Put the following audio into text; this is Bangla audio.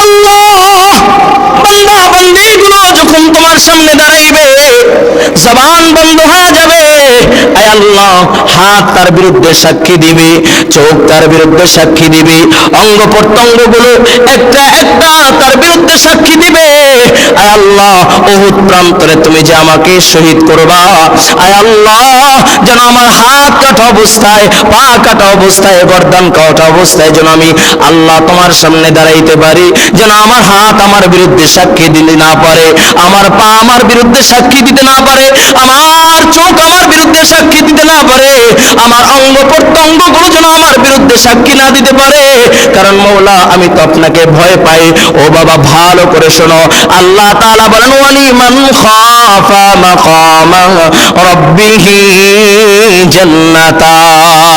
আল্লাহ, বান্দা বান্দীগুলো যখন তোমার সামনে দাঁড়াইবে, জবান বন্ধ হয়ে যাবে। আয় আল্লাহ, হাত তার বিরুদ্ধে সাক্ষী দিবে, চোখ তার বিরুদ্ধে সাক্ষী দিবে, অঙ্গ প্রত্যঙ্গগুলো একটা একটা তার বিরুদ্ধে সাক্ষী দিবে। আয় আল্লাহ, উহুদ প্রান্তরে তুমি যে আমাকে শহীদ করবা, আয় আল্লাহ, যেন আমার হাত কাটা অবস্থায়, পা কাটা অবস্থায়, গর্দান কাটা অবস্থায় যেন আমি আল্লাহ তোমার সামনে দাঁড়াইতে পারি, যেন আমার হাত আমার বিরুদ্ধে সাক্ষী দিতে না পারে, আমার পা আমার বিরুদ্ধে সাক্ষী দিতে না পারে, আমার চোখ আমার বিরুদ্ধে সাক্ষী দিতে না পারে, আমার অঙ্গ প্রত্যঙ্গগুলো যেন আমার বিরুদ্ধে সাক্ষী না দিতে পারে। কারণ মওলা, আমি তো আপনাকে ভয় পাই। ও বাবা, ভালো করে শোনো, আল্লাহ তাআলা বলেন, ওয়ালিমান খাফা মাকামা রাব্বিহি জান্নাতান।